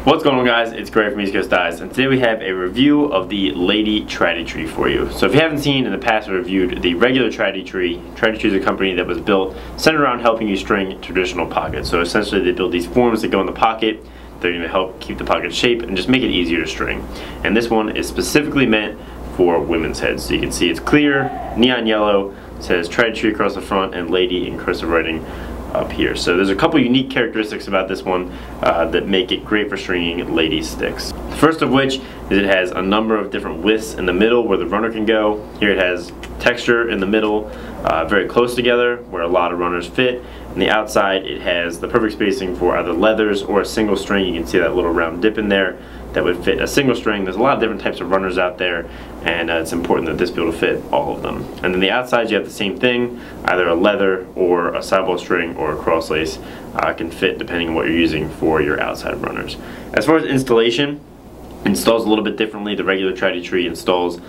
What's going on, guys? It's Gray from East Coast Dyes, and today we have a review of the Lady TradiTree for you. So if you haven't seen in the past, I reviewed the regular TradiTree. TradiTree is a company that was built centered around helping you string traditional pockets. So essentially they build these forms that go in the pocket. They're going to help keep the pocket shape and just make it easier to string. And this one is specifically meant for women's heads. So you can see it's clear, neon yellow, it says TradiTree across the front and Lady in cursive writing up here. So there's a couple unique characteristics about this one that make it great for stringing lady sticks. The first of which is it has a number of different widths in the middle where the runner can go. Here it has texture in the middle, very close together where a lot of runners fit. On the outside it has the perfect spacing for either leathers or a single string. You can see that little round dip in there that would fit a single string. There's a lot of different types of runners out there, and it's important that this be able to fit all of them. And then the outside you have the same thing, either a leather or a sideball string or a cross lace can fit depending on what you're using for your outside runners. As far as installation, it installs a little bit differently. The regular TradiTree installs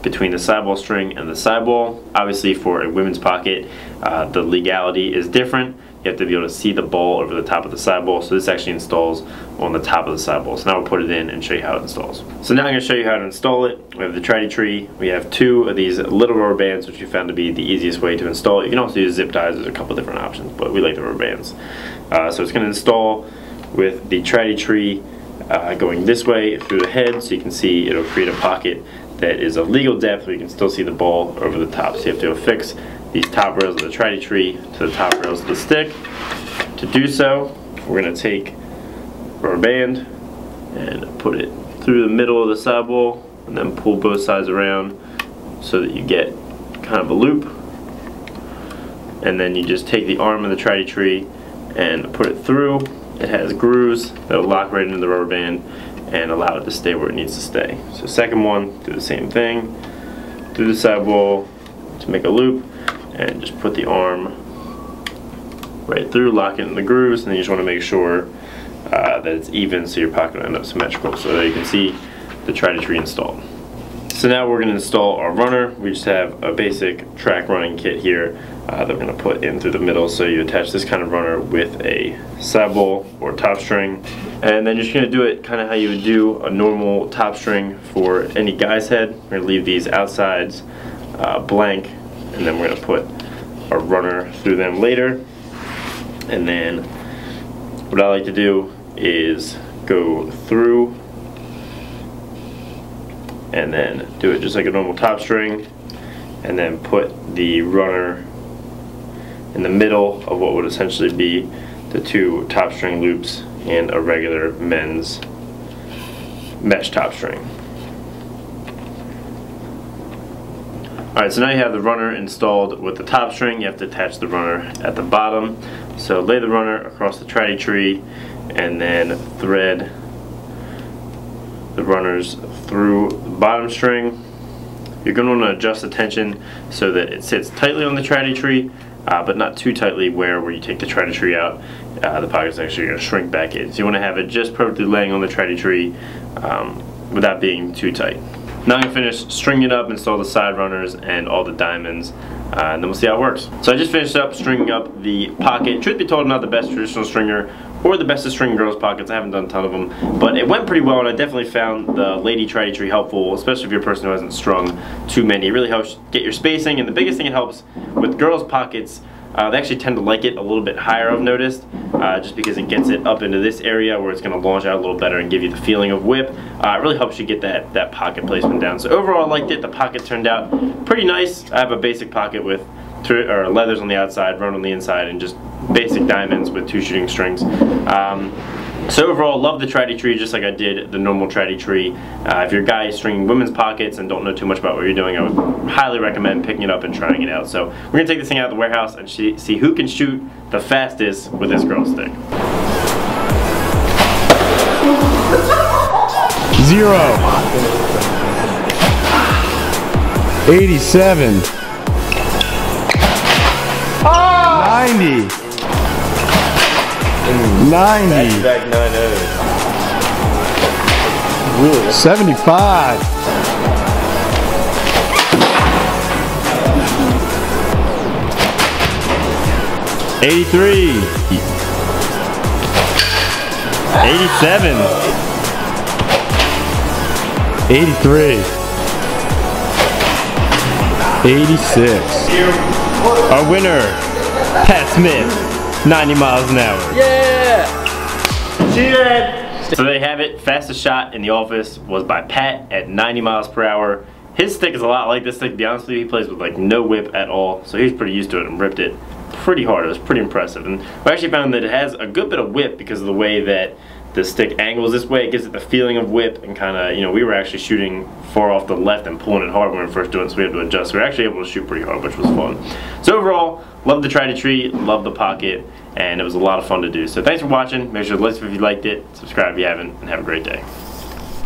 between the sideball string and the sideball. Obviously for a women's pocket, the legality is different. You have to be able to see the ball over the top of the sideball, so this actually installs on the top of the sideball. So now we'll put it in and show you how it installs. So now I'm going to show you how to install it. We have the TradiTree. We have two of these little rubber bands, which we found to be the easiest way to install it. You can also use zip ties. There's a couple different options, but we like the rubber bands. So it's going to install with the TradiTree going this way through the head, so you can see it'll create a pocket that is of legal depth where you can still see the ball over the top. So you have to affix these top rails of the TradiTree to the top rails of the stick. To do so, we're going to take rubber band and put it through the middle of the sideball and then pull both sides around so that you get kind of a loop. And then you just take the arm of the TradiTree and put it through. It has grooves that will lock right into the rubber band and allow it to stay where it needs to stay. So second one, do the same thing, through the sideball to make a loop, and just put the arm right through, lock it in the grooves, and then you just want to make sure that it's even so your pocket will end up symmetrical. So there you can see the TradiTree installed. So now we're going to install our runner. We just have a basic track running kit here that we're going to put in through the middle. So you attach this kind of runner with a sideball or top string, and then you're just going to do it kind of how you would do a normal top string for any guy's head. We're going to leave these outsides blank, and then we're going to put a runner through them later. And then what I like to do is go through and then do it just like a normal top string, and then put the runner in the middle of what would essentially be the two top string loops in a regular men's mesh top string. Alright, so now you have the runner installed with the top string. You have to attach the runner at the bottom. So lay the runner across the TradiTree and then thread the runners through the bottom string. You're going to want to adjust the tension so that it sits tightly on the TradiTree, but not too tightly where you take the TradiTree out, the pocket's actually going to shrink back in. So you want to have it just perfectly laying on the TradiTree without being too tight. Now I'm going to finish stringing it up, install the side runners and all the diamonds, and then we'll see how it works. So I just finished up stringing up the pocket. Truth be told, I'm not the best traditional stringer or the best at stringing girls' pockets. I haven't done a ton of them, but it went pretty well, and I definitely found the Lady TradiTree helpful, especially if you're a person who hasn't strung too many. It really helps get your spacing, and the biggest thing it helps with girls' pockets, they actually tend to like it a little bit higher, I've noticed, just because it gets it up into this area where it's going to launch out a little better and give you the feeling of whip. It really helps you get that pocket placement down. So overall I liked it. The pocket turned out pretty nice. I have a basic pocket with leathers on the outside, run on the inside, and just basic diamonds with two shooting strings. So overall, love the TradiTree just like I did the normal TradiTree. If you're a guy stringing women's pockets and don't know too much about what you're doing, I would highly recommend picking it up and trying it out. So we're going to take this thing out of the warehouse and see who can shoot the fastest with this girl stick. 0. 87. 90. 90. Back 9-0. Really? 75. 83. 87. 83. 86. Our winner, Pat Smith, 90 miles an hour. Yeah! Cheated! So there you have it. Fastest shot in the office was by Pat at 90 miles per hour. His stick is a lot like this stick, to be honest with you. He plays with like no whip at all, so he's pretty used to it and ripped it pretty hard. It was pretty impressive. And we actually found that it has a good bit of whip because of the way that the stick angles this way. It gives it the feeling of whip, and kind of, you know, we were actually shooting far off the left and pulling it hard when we were first doing it, so we had to adjust. We were actually able to shoot pretty hard, which was fun. So overall, love the TradiTree, love the pocket, and it was a lot of fun to do. So thanks for watching. Make sure to listen if you liked it, subscribe if you haven't, and have a great day.